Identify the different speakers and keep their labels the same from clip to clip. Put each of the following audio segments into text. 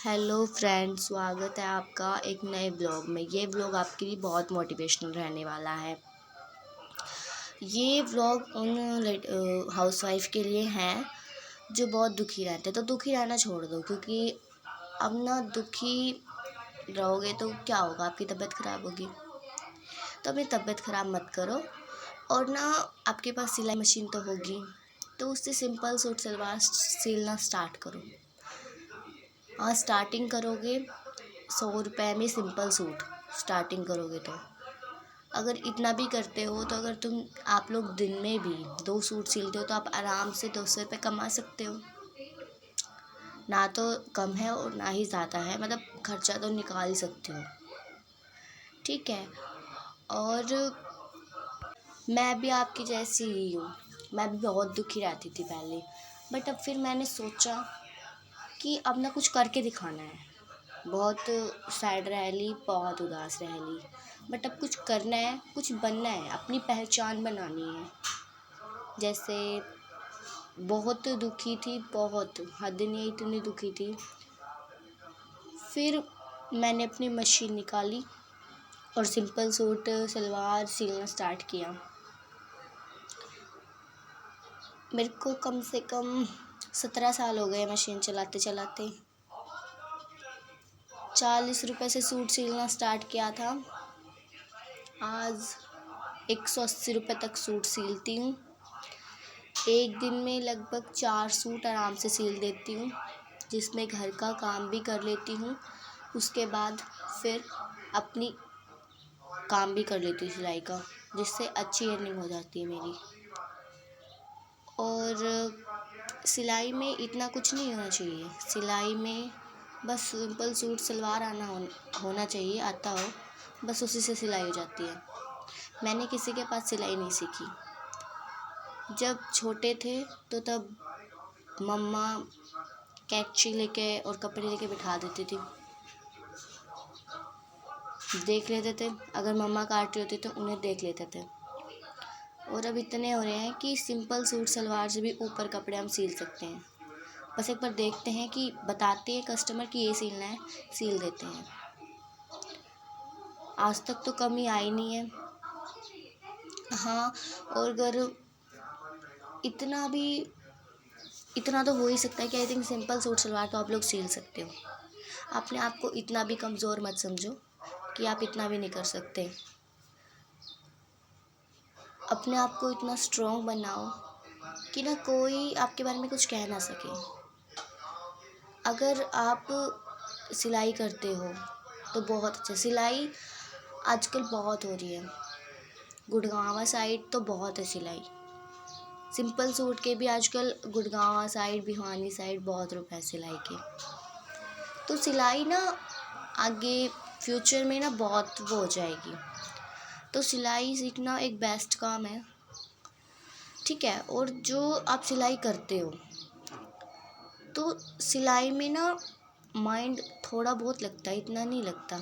Speaker 1: Hello friends, स्वागत है आपका एक नए ब्लॉग में। ये ब्लॉग आपके लिए बहुत मोटिवेशनल रहने वाला है। ये ब्लॉग उन हाउसवाइफ के लिए हैं जो बहुत दुखी रहते हैं। तो दुखी रहना छोड़ दो, क्योंकि अब ना दुखी रहोगे तो क्या होगा, आपकी तबीयत ख़राब होगी। तो अपनी तबीयत ख़राब मत करो। और ना आपके पास सिलाई मशीन तो होगी, तो उससे सिंपल सूट सलवार सिलना स्टार्ट करो। हाँ, स्टार्टिंग करोगे 100 रुपये में सिंपल सूट स्टार्टिंग करोगे तो अगर इतना भी करते हो तो अगर आप लोग दिन में भी 2 सूट सिलते हो तो आप आराम से 200 रुपये कमा सकते हो। ना तो कम है और ना ही ज़्यादा है, मतलब खर्चा तो निकाल सकते हो। ठीक है। और मैं भी आपकी जैसी ही हूँ। मैं भी बहुत दुखी रहती थी पहले, बट अब फिर मैंने सोचा कि अब ना कुछ करके दिखाना है। बहुत सैड रह ली, बहुत उदास रह ली, बट अब कुछ करना है, कुछ बनना है, अपनी पहचान बनानी है। जैसे बहुत दुखी थी, बहुत हद नहीं, इतनी दुखी थी। फिर मैंने अपनी मशीन निकाली और सिंपल सूट सलवार सिलना स्टार्ट किया। मेरे को कम से कम 17 साल हो गए मशीन चलाते चलाते। 40 रुपये से सूट सिलना स्टार्ट किया था, आज 180 रुपये तक सूट सिलती हूँ। एक दिन में लगभग 4 सूट आराम से सिल देती हूँ, जिसमें घर का काम भी कर लेती हूँ। उसके बाद फिर अपनी काम भी कर लेती हूँ सिलाई का, जिससे अच्छी अर्निंग हो जाती है मेरी। और सिलाई में इतना कुछ नहीं होना चाहिए। सिलाई में बस सिंपल सूट सलवार होना चाहिए, आता हो, बस उसी से सिलाई हो जाती है। मैंने किसी के पास सिलाई नहीं सीखी। जब छोटे थे तो तब मम्मा कैंची लेके और कपड़े लेके बिठा देती थी, देख लेते थे। अगर मम्मा काट रही होती तो उन्हें देख लेते थे। और अब इतने हो रहे हैं कि सिंपल सूट सलवार से भी ऊपर कपड़े हम सिल सकते हैं। बस एक बार देखते हैं कि बताते हैं कस्टमर कि ये सिलना है, सिल देते हैं। आज तक तो कमी आई नहीं है। हाँ, और अगर इतना तो हो ही सकता है कि I think simple suit salwar तो आप लोग सिल सकते हो। अपने आप को इतना भी कमज़ोर मत समझो कि आप इतना भी नहीं कर सकते। अपने आप को इतना स्ट्रॉन्ग बनाओ कि ना कोई आपके बारे में कुछ कह ना सके। अगर आप सिलाई करते हो तो बहुत अच्छा। सिलाई आजकल बहुत हो रही है, गुड़गांवा साइड तो बहुत है सिलाई। सिंपल सूट के भी आजकल गुड़गांवा साइड, भिवानी साइड बहुत रुपए सिलाई के। तो सिलाई ना आगे फ्यूचर में ना बहुत वो हो जाएगी। तो सिलाई सीखना एक बेस्ट काम है। ठीक है। और जो आप सिलाई करते हो तो सिलाई में ना माइंड थोड़ा बहुत लगता है, इतना नहीं लगता।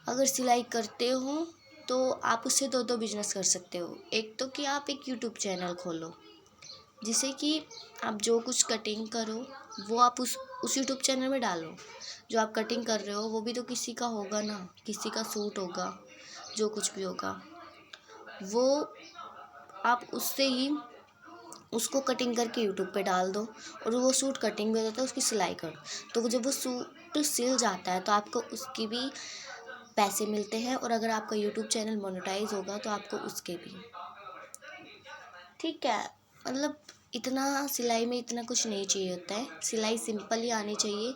Speaker 1: अगर सिलाई करते हो तो आप उससे दो बिजनेस कर सकते हो। एक तो कि आप एक यूट्यूब चैनल खोलो, जिसे कि आप जो कुछ कटिंग करो वो आप उस यूट्यूब चैनल में डालो। जो आप कटिंग कर रहे हो वो भी तो किसी का होगा ना, किसी का सूट होगा, जो कुछ भी होगा वो आप उससे ही उसको कटिंग करके यूट्यूब पे डाल दो। और वो सूट कटिंग भी हो जाता है, उसकी सिलाई करो। तो जब वो सूट सिल जाता है तो आपको उसकी भी पैसे मिलते हैं। और अगर आपका यूट्यूब चैनल मोनेटाइज होगा तो आपको उसके भी। ठीक है। मतलब इतना सिलाई में इतना कुछ नहीं चाहिए होता है, सिलाई सिंपल ही आनी चाहिए।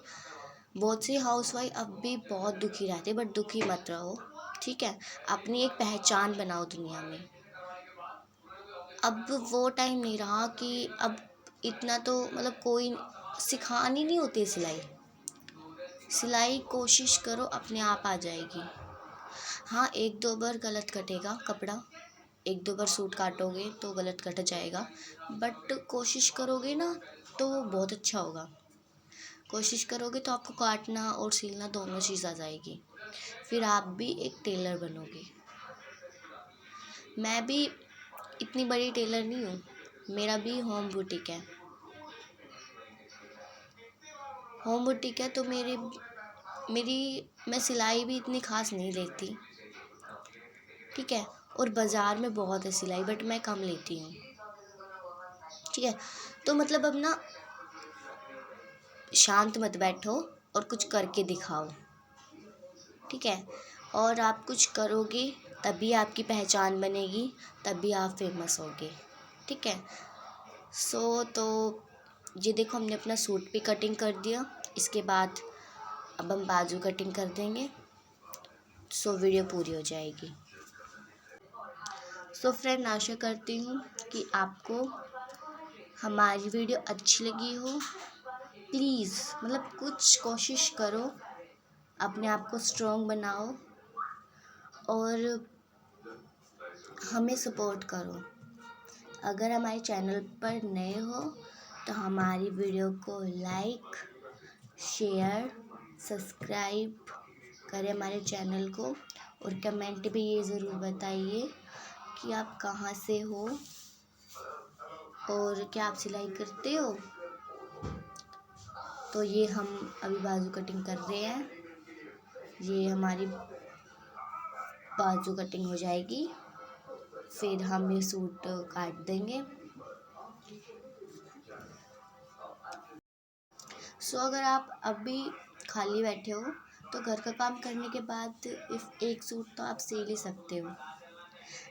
Speaker 1: बहुत सी हाउसवाइफ अब भी बहुत दुखी रहती है, बट दुखी मत रहो। ठीक है। अपनी एक पहचान बनाओ दुनिया में। अब वो टाइम नहीं रहा कि अब इतना तो मतलब कोई सिखानी नहीं होती सिलाई। सिलाई कोशिश करो, अपने आप आ जाएगी। हाँ, 1-2 बार गलत कटेगा कपड़ा, 1-2 बार सूट काटोगे तो गलत कट जाएगा, बट कोशिश करोगे ना तो बहुत अच्छा होगा। कोशिश करोगे तो आपको काटना और सिलना दोनों चीज़ आ जाएगी। फिर आप भी एक टेलर बनोगे। मैं भी इतनी बड़ी टेलर नहीं हूँ, मेरा भी होम बुटीक है। होम बुटीक है तो मैं सिलाई भी इतनी खास नहीं लेती, ठीक है। और बाज़ार में बहुत है सिलाई, बट मैं कम लेती हूँ, ठीक है। तो मतलब अब ना शांत मत बैठो और कुछ करके दिखाओ, ठीक है। और आप कुछ करोगे तभी आपकी पहचान बनेगी, तभी आप फेमस होगे, ठीक है। तो ये देखो हमने अपना सूट भी कटिंग कर दिया। इसके बाद अब हम बाजू कटिंग कर देंगे, वीडियो पूरी हो जाएगी। फ्रेंड, आशा करती हूँ कि आपको हमारी वीडियो अच्छी लगी हो। प्लीज़ मतलब कुछ कोशिश करो, अपने आप को स्ट्रॉन्ग बनाओ और हमें सपोर्ट करो। अगर हमारे चैनल पर नए हो तो हमारी वीडियो को लाइक, शेयर, सब्सक्राइब करें हमारे चैनल को, और कमेंट भी ये ज़रूर बताइए कि आप कहाँ से हो और क्या आप सिलाई करते हो। तो ये हम अभी बाजू कटिंग कर रहे हैं, ये हमारी बाजू कटिंग हो जाएगी, फिर हम ये सूट काट देंगे। अगर आप अभी खाली बैठे हो तो घर का काम करने के बाद एक सूट तो आप सिल ही सकते हो।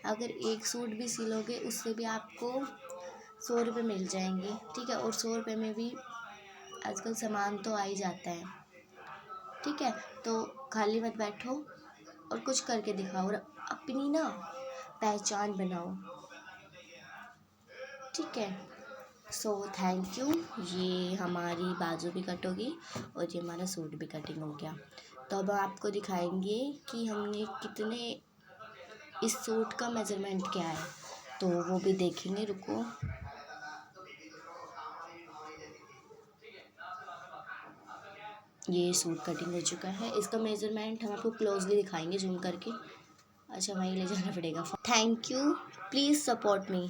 Speaker 1: अगर एक सूट भी सिलोगे उससे भी आपको 100 रुपये मिल जाएंगे, ठीक है। और 100 रुपये में भी आजकल सामान तो आ ही जाता है, ठीक है। तो खाली मत बैठो और कुछ करके दिखाओ और अपनी ना पहचान बनाओ, ठीक है। Thank you. ये हमारी बाजू भी कट होगी और ये हमारा सूट भी कटिंग हो गया। तो अब आपको दिखाएंगे कि हमने कितने, इस सूट का मेजरमेंट क्या है, तो वो भी देखेंगे, रुको। ये सूट कटिंग हो चुका है, इसका मेजरमेंट हम आपको क्लोजली दिखाएंगे जूम करके। अच्छा, वहीं ले जाना पड़ेगा। Thank you, please support me.